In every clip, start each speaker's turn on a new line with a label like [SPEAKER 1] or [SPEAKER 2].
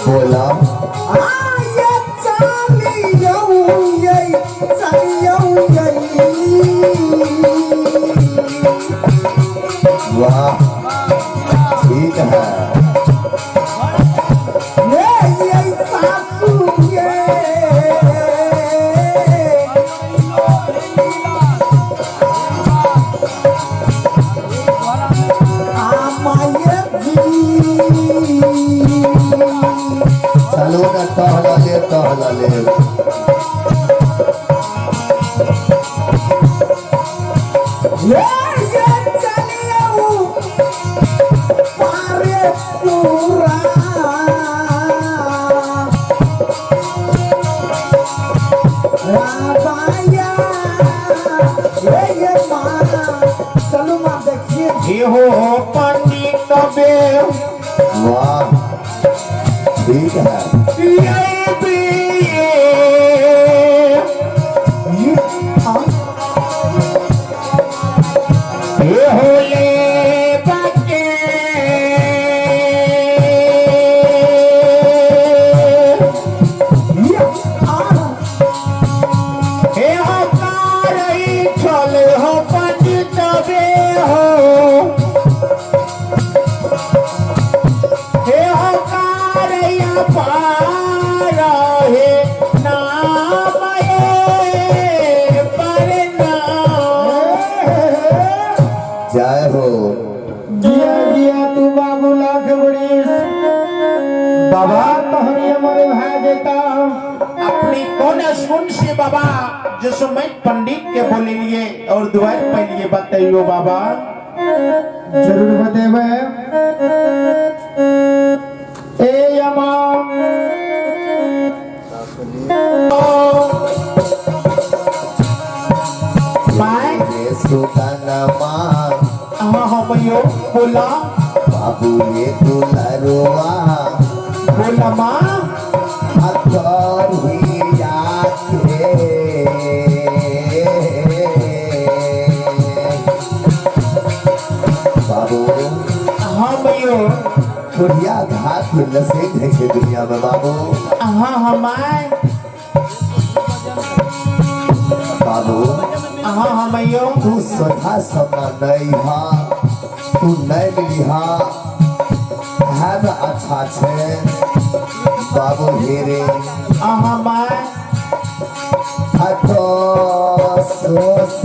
[SPEAKER 1] बोला वाह ठीक है चलो ना टहला ले
[SPEAKER 2] हो पंडित बे
[SPEAKER 1] वाह ठीक है जय हो
[SPEAKER 2] जिया जिया तू बाबू लाख बड़ी बाबा तोहरी हमारे भाई देता अपनी कौन सुन से बाबा जो समय पंडित के बोले लिए और दुआर पे लिए बताइयो बाबा जरूर बतेबे ए यमा
[SPEAKER 1] सुतनमा
[SPEAKER 2] हाँ भैया बोला
[SPEAKER 1] बाबू ये दुलरुआ
[SPEAKER 2] बोला माँ
[SPEAKER 1] अथर ही आखे बाबू
[SPEAKER 2] हाँ भैया
[SPEAKER 1] बुढ़िया घाट में नशे है दुनिया में बाबू
[SPEAKER 2] हाँ हमारे
[SPEAKER 1] बाबू
[SPEAKER 2] हाँ हाँ भैया
[SPEAKER 1] तू सदा सदा नहीं हा तू नहीं मिली हा है ना अच्छा छे बाबू हेरे
[SPEAKER 2] हाँ मैं
[SPEAKER 1] अतो सोस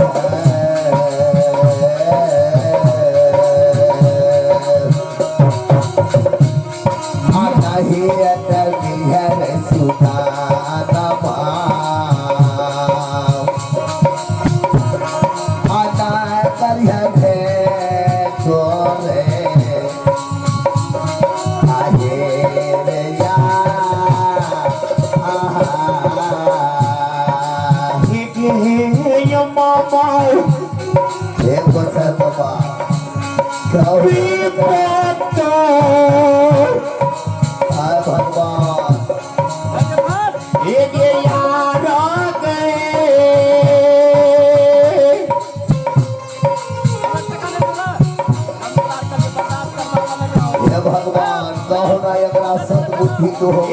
[SPEAKER 1] आना ही अटल है सुधाना भगवान कहना एकरा सद्बुद्धि तो हो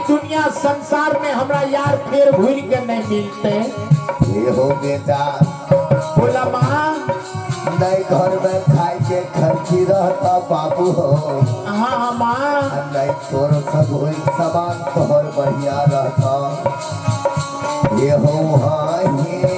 [SPEAKER 2] दुनिया संसार में हमरा यार फिर भूल के नहीं मिलते
[SPEAKER 1] ये हो बेटा
[SPEAKER 2] बोला माँ
[SPEAKER 1] नहीं घर में खाई के खर्ची रहता बाबू हो
[SPEAKER 2] हाँ हाँ माँ
[SPEAKER 1] नहीं तोर सामान तोहर बढ़िया रहता ये हो हाँ ये